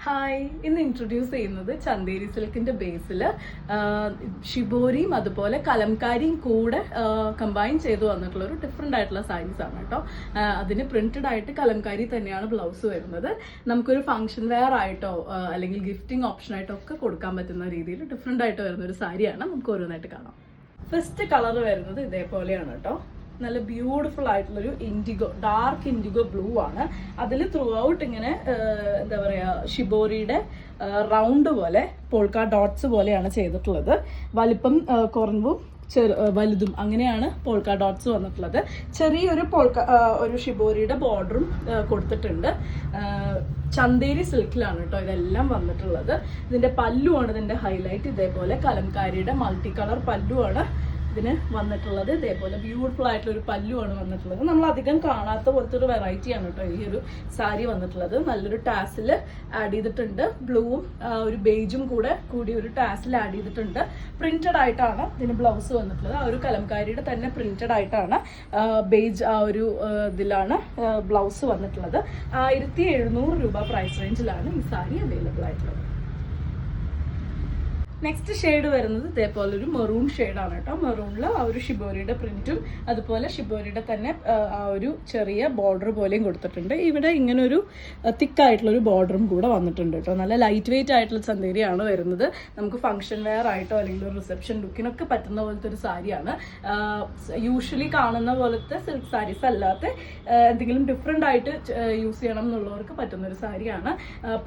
Hi, ഇന്ന് introduce ചെയ്യുന്നത് ചന്തേരി സിൽക്കിന്റെ ബേസിൽ ഷിബോരിയും അതുപോലെ കലംകാരിയും കൂടെ കമ്പൈൻ ചെയ്ത് വന്നിട്ടുള്ള ഒരു ഡിഫറെൻ്റ് ആയിട്ടുള്ള സാരീസ് ആണ് കേട്ടോ. അതിന് പ്രിന്റഡ് ആയിട്ട് കലംകാരി തന്നെയാണ് ബ്ലൗസ് വരുന്നത്. നമുക്കൊരു ഫംഗ്ഷൻ വെയർ ആയിട്ടോ അല്ലെങ്കിൽ ഗിഫ്റ്റിംഗ് ഓപ്ഷൻ ആയിട്ടോ ഒക്കെ കൊടുക്കാൻ പറ്റുന്ന രീതിയിൽ ഡിഫറെൻ്റ് ആയിട്ട് വരുന്ന ഒരു സാരിയാണ്. നമുക്ക് ഓരോന്നായിട്ട് കാണാം. ഫസ്റ്റ് കളർ വരുന്നത് ഇതേപോലെയാണ് കേട്ടോ. നല്ല ബ്യൂട്ടിഫുൾ ആയിട്ടുള്ളൊരു ഇൻഡിഗോ, ഡാർക്ക് ഇൻഡിഗോ ബ്ലൂ ആണ്. അതിൽ ത്രൂ ഔട്ട് ഇങ്ങനെ എന്താ പറയുക, ഷിബോരിയുടെ റൗണ്ട് പോലെ പോൾക്ക ഡോട്ട്സ് പോലെയാണ് ചെയ്തിട്ടുള്ളത്. വലിപ്പം കുറവും വലുതും അങ്ങനെയാണ് പോൾക്ക ഡോട്ട്സ് വന്നിട്ടുള്ളത്. ചെറിയൊരു ഒരു ഷിബോരിയുടെ ബോർഡറും കൊടുത്തിട്ടുണ്ട്. ചന്തേരി സിൽക്കിലാണ് കേട്ടോ ഇതെല്ലാം വന്നിട്ടുള്ളത്. ഇതിന്റെ പല്ലുവാണ് ഇതിന്റെ ഹൈലൈറ്റ്. ഇതേപോലെ കലംകാരിയുടെ മൾട്ടി കളർ പല്ലുവാണ് ഇതിന് വന്നിട്ടുള്ളത്. ഇതേപോലെ ബ്യൂട്ടിഫുൾ ആയിട്ടുള്ള ഒരു പല്ലുവാണ് വന്നിട്ടുള്ളത്. നമ്മൾ അധികം കാണാത്ത പോലത്തെ ഒരു വെറൈറ്റിയാണ് കേട്ടോ ഈ ഒരു സാരി വന്നിട്ടുള്ളത്. നല്ലൊരു ടാസിൽ ആഡ് ചെയ്തിട്ടുണ്ട്. ബ്ലൂവും ഒരു ബേജും കൂടി ഒരു ടാസിൽ ആഡ് ചെയ്തിട്ടുണ്ട്. പ്രിന്റഡ് ആയിട്ടാണ് ഇതിന് ബ്ലൗസ് വന്നിട്ടുള്ളത്. ആ ഒരു കലംകാരിയുടെ തന്നെ പ്രിന്റഡ് ആയിട്ടാണ് ബേജ് ആ ഒരു ഇതിലാണ് ബ്ലൗസ് വന്നിട്ടുള്ളത്. 1700 രൂപ പ്രൈസ് റേഞ്ചിലാണ് ഈ സാരി അവൈലബിൾ ആയിട്ടുള്ളത്. നെക്സ്റ്റ് ഷെയ്ഡ് വരുന്നത് ഇതേപോലെ ഒരു മെറൂൺ ഷെയ്ഡാണ് കേട്ടോ. മെറൂണിൽ ആ ഒരു ഷിബോരിയുടെ പ്രിന്റും അതുപോലെ ഷിബോരിയുടെ തന്നെ ആ ഒരു ചെറിയ ബോർഡർ പോലെയും കൊടുത്തിട്ടുണ്ട്. ഇവിടെ ഇങ്ങനെ ഒരു തിക്കായിട്ടുള്ളൊരു ബോർഡറും കൂടെ വന്നിട്ടുണ്ട് കേട്ടോ. നല്ല ലൈറ്റ് വെയിറ്റ് ആയിട്ടുള്ള ചന്തേരിയാണ് വരുന്നത്. നമുക്ക് ഫംഗ്ഷൻ വെയർ ആയിട്ടോ അല്ലെങ്കിൽ ഒരു റിസപ്ഷൻ ലുക്കിനൊക്കെ പറ്റുന്ന പോലത്തെ ഒരു സാരിയാണ്. യൂഷ്വലി കാണുന്ന പോലത്തെ സിൽക്ക് സാരീസ് അല്ലാത്ത എന്തെങ്കിലും ഡിഫറെൻ്റ് ആയിട്ട് യൂസ് ചെയ്യണം എന്നുള്ളവർക്ക് പറ്റുന്ന ഒരു സാരിയാണ്.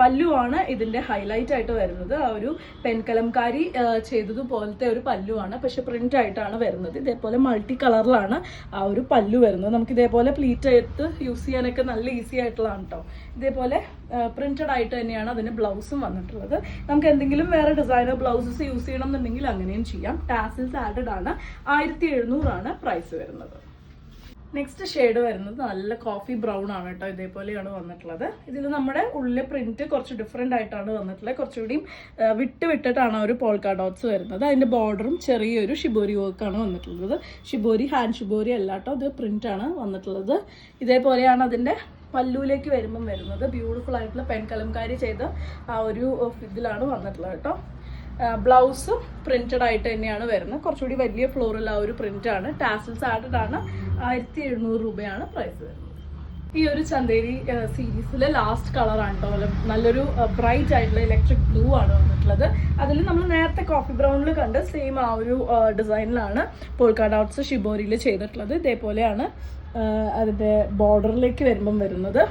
പല്ലുവാണ് ഇതിൻ്റെ ഹൈലൈറ്റ് ആയിട്ട് വരുന്നത്. ആ ഒരു പെൻകലംകാരി ചെയ്തതുപോലത്തെ ഒരു പല്ലുവാണ്, പക്ഷെ പ്രിന്റ് ആയിട്ടാണ് വരുന്നത്. ഇതേപോലെ മൾട്ടി കളറിലാണ് ആ ഒരു പല്ലു വരുന്നത്. നമുക്ക് ഇതേപോലെ പ്ലീറ്റ് എടുത്ത് യൂസ് ചെയ്യാനൊക്കെ നല്ല ഈസി ആയിട്ടുള്ളതാണ് കേട്ടോ. ഇതേപോലെ പ്രിന്റഡ് ആയിട്ട് തന്നെയാണ് അതിന് ബ്ലൗസും വന്നിട്ടുള്ളത്. നമുക്ക് എന്തെങ്കിലും വേറെ ഡിസൈനർ ബ്ലൗസസ് യൂസ് ചെയ്യണം എന്നുണ്ടെങ്കിൽ അങ്ങനെയും ചെയ്യാം. ടാസിൽസ് ആഡഡ് ആണ്. 1700 ആണ് പ്രൈസ് വരുന്നത്. നെക്സ്റ്റ് ഷെയ്ഡ് വരുന്നത് നല്ല കോഫി ബ്രൗൺ ആണ് കേട്ടോ. ഇതേപോലെയാണ് വന്നിട്ടുള്ളത്. ഇതിൽ നമ്മുടെ ഉള്ളിലെ പ്രിന്റ് കുറച്ച് ഡിഫറെൻ്റ് ആയിട്ടാണ് വന്നിട്ടുള്ളത്. കുറച്ചുകൂടി വിട്ടിട്ടാണ് ഒരു പോൾക്ക ഡോട്ട്സ് വരുന്നത്. അതിൻ്റെ ബോർഡറും ചെറിയൊരു ഷിബോരി വർക്കാണ് വന്നിട്ടുള്ളത്. ഷിബോരി ഹാൻഡ് ഷിബോരി അല്ല കേട്ടോ, ഇത് പ്രിന്റ് ആണ് വന്നിട്ടുള്ളത്. ഇതേപോലെയാണ് അതിൻ്റെ പല്ലുവിലേക്ക് വരുന്നത്. ബ്യൂട്ടിഫുൾ ആയിട്ടുള്ള പെൻകലംകാരി ചെയ്ത ആ ഒരു ഇതിലാണ് വന്നിട്ടുള്ളത് കേട്ടോ. ബ്ലൗസും പ്രിന്റഡ് ആയിട്ട് തന്നെയാണ് വരുന്നത്. കുറച്ചുകൂടി വലിയ ഫ്ലോറിൽ ആ ഒരു പ്രിന്റ് ആണ്. ടാസിൽസ് ആഡഡ് ആണ്. 1700 രൂപയാണ് പ്രൈസ് വരുന്നത്. ഈ ഒരു ചന്തേരി സീരീസിലെ ലാസ്റ്റ് കളറാണ് കേട്ടോ. നല്ലൊരു ബ്രൈറ്റ് ആയിട്ടുള്ള ഇലക്ട്രിക് ബ്ലൂ ആണ് വന്നിട്ടുള്ളത്. അതിൽ നമ്മൾ നേരത്തെ കോഫി ബ്രൗണിൽ കണ്ട് സെയിം ആ ഒരു ഡിസൈനിലാണ് പോൾക്ക ഡോട്ട്സ് ഷിബോരിയിൽ ചെയ്തിട്ടുള്ളത്. ഇതേപോലെയാണ് അതിൻ്റെ ബോർഡറിലേക്ക് വരുന്നത്.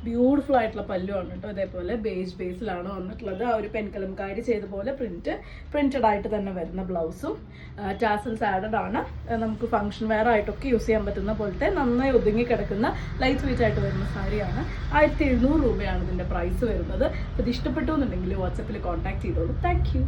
ബ്യൂട്ടിഫുൾ ആയിട്ടുള്ള പല്ലുവാണ് കേട്ടോ. ഇതേപോലെ ബേസിലാണ് വന്നിട്ടുള്ളത്. ആ ഒരു പെൻകലംകാരി ചെയ്ത പോലെ പ്രിന്റഡ് ആയിട്ട് തന്നെ വരുന്ന ബ്ലൗസും ടാസൽസ് ആഡഡ് ആണ്. നമുക്ക് ഫംഗ്ഷൻ വെയർ ആയിട്ടൊക്കെ യൂസ് ചെയ്യാൻ പറ്റുന്ന പോലത്തെ നന്നായി ഒതുങ്ങി കിടക്കുന്ന ലൈറ്റ് വെയിറ്റ് ആയിട്ട് വരുന്ന സാരിയാണ്. 1700 രൂപയാണ് ഇതിൻ്റെ പ്രൈസ് വരുന്നത്. അപ്പോൾ ഇത് ഇഷ്ടപ്പെട്ടു എന്നുണ്ടെങ്കിൽ വാട്സപ്പിൽ കോൺടാക്ട് ചെയ്തോളൂ. Thank you.